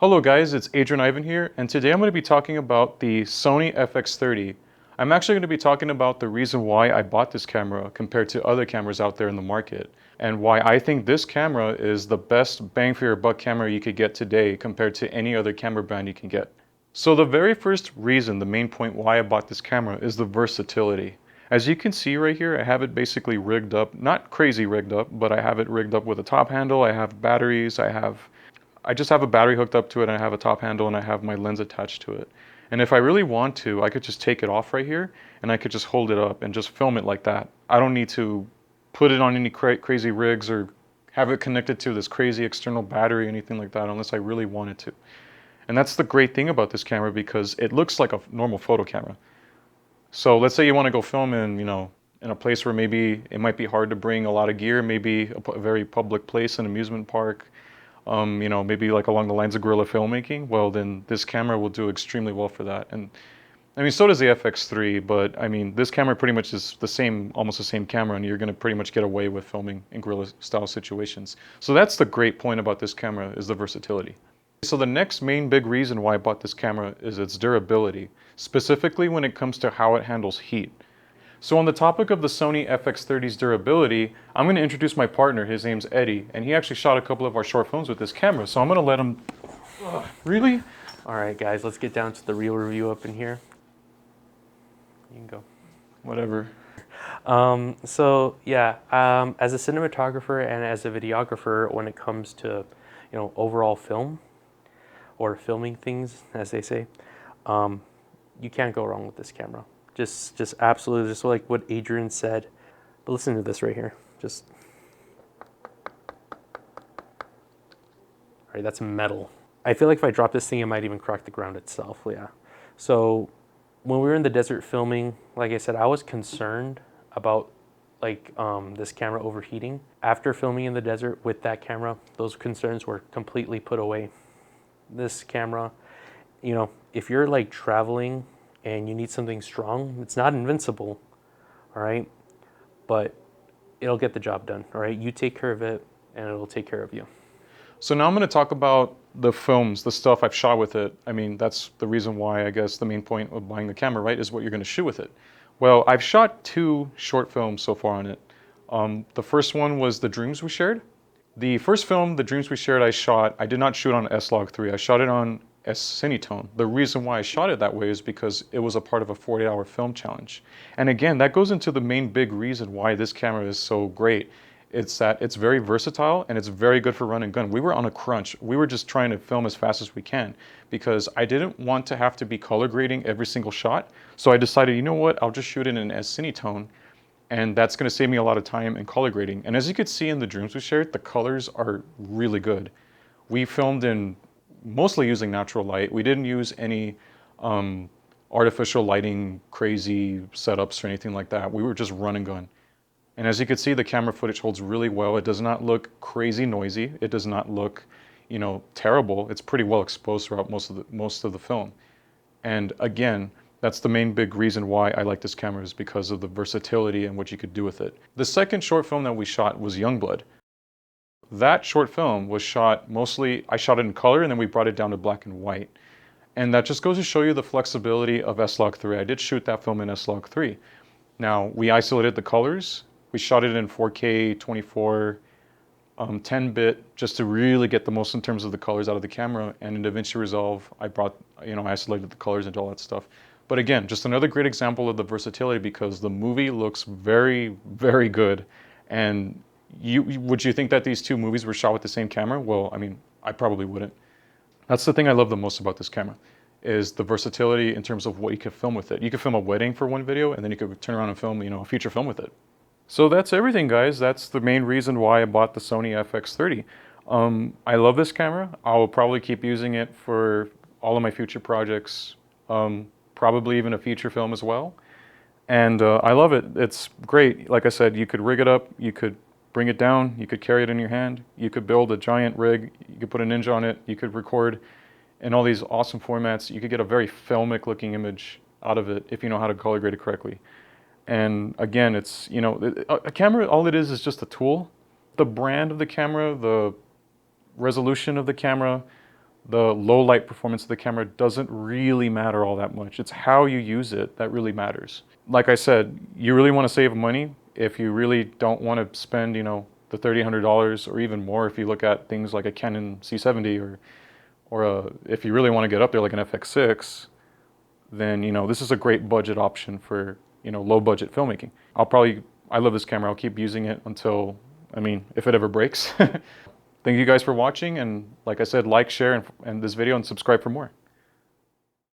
Hello guys, it's Adrian Ivan here, and today I'm going to be talking about the Sony FX30. I'm actually going to be talking about the reason why I bought this camera compared to other cameras out there in the market, and why I think this camera is the best bang for your buck camera you could get today compared to any other camera brand you can get. So the very first reason, the main point why I bought this camera is the versatility. As you can see right here, I have it basically rigged up, not crazy rigged up, but I have it rigged up with a top handle, I have batteries, I just have a battery hooked up to it, and I have a top handle, and I have my lens attached to it. And if I really want to, I could just take it off right here, and I could just hold it up and just film it like that. I don't need to put it on any crazy rigs or have it connected to this crazy external battery or anything like that unless I really wanted to. And that's the great thing about this camera, because it looks like a normal photo camera. So let's say you want to go film in a place where maybe it might be hard to bring a lot of gear, maybe a very public place, an amusement park, maybe like along the lines of guerrilla filmmaking. Well, then this camera will do extremely well for that. And I mean, so does the FX3, but I mean, this camera pretty much is the same, almost the same camera, and you're going to pretty much get away with filming in guerrilla style situations. So that's the great point about this camera, is the versatility. So the next main big reason why I bought this camera is its durability, specifically when it comes to how it handles heat. So on the topic of the Sony FX30's durability, I'm going to introduce my partner. His name's Eddie, and he actually shot a couple of our short films with this camera, so I'm going to let him... Really? All right, guys, let's get down to the real review up in here. You can go. Whatever. As a cinematographer and as a videographer, when it comes to, overall film or filming things, as they say, you can't go wrong with this camera. Just absolutely, just like what Adrian said. But listen to this right here. All right, that's metal. I feel like if I drop this thing, it might even crack the ground itself. Yeah. So when we were in the desert filming, like I said, I was concerned about this camera overheating. After filming in the desert with that camera, those concerns were completely put away. This camera, if you're like traveling and you need something strong, it's not invincible, all right? But it'll get the job done, all right? You take care of it, and it'll take care of you. So now I'm going to talk about the films, the stuff I've shot with it. I mean, that's the reason why, I guess, the main point of buying the camera, right, is what you're going to shoot with it. Well, I've shot 2 short films so far on it. The first one was The Dreams We Shared. The first film, The Dreams We Shared, I did not shoot on S-Log3. I shot it on S-Cinetone. The reason why I shot it that way is because it was a part of a 48-hour film challenge. And again, that goes into the main big reason why this camera is so great. It's that it's very versatile and it's very good for run and gun. We were on a crunch. We were just trying to film as fast as we can because I didn't want to have to be color grading every single shot. So I decided, you know what, I'll just shoot it in S-Cinetone, and that's going to save me a lot of time in color grading. And as you could see in The Dreams We Shared, the colors are really good. We filmed in mostly using natural light. We didn't use any artificial lighting, crazy setups or anything like that. We were just run and gun. And as you can see, the camera footage holds really well. It does not look crazy noisy. It does not look, terrible. It's pretty well exposed throughout most of the film. And again, that's the main big reason why I like this camera, is because of the versatility and what you could do with it. The second short film that we shot was Youngblood. That short film was shot mostly, I shot it in color, and then we brought it down to black and white. And that just goes to show you the flexibility of S-Log3. I did shoot that film in S-Log3. Now, we isolated the colors. We shot it in 4K, 24, 10-bit, just to really get the most in terms of the colors out of the camera. And in DaVinci Resolve, I isolated the colors and all that stuff. But again, just another great example of the versatility, because the movie looks very, very good. And would you think that these 2 movies were shot with the same camera? Well, I mean, I probably wouldn't. That's the thing I love the most about this camera, is the versatility in terms of what you can film with it. You could film a wedding for one video, and then you could turn around and film, a feature film with it. So that's everything, guys. That's the main reason why I bought the Sony FX30. I love this camera. I will probably keep using it for all of my future projects, probably even a feature film as well. And I love it. It's great. Like I said, you could rig it up, you could bring it down, you could carry it in your hand, you could build a giant rig, you could put a Ninja on it, you could record in all these awesome formats. You could get a very filmic looking image out of it if you know how to color grade it correctly. And again, it's, a camera, all it is just a tool. The brand of the camera, the resolution of the camera, the low light performance of the camera doesn't really matter all that much. It's how you use it that really matters. Like I said, you really want to save money if you really don't want to spend, the $3,000 or even more if you look at things like a Canon C70 or if you really want to get up there like an FX6, then, this is a great budget option for, low budget filmmaking. I love this camera. I'll keep using it until, if it ever breaks. Thank you guys for watching, and like I said, like, share and this video and subscribe for more.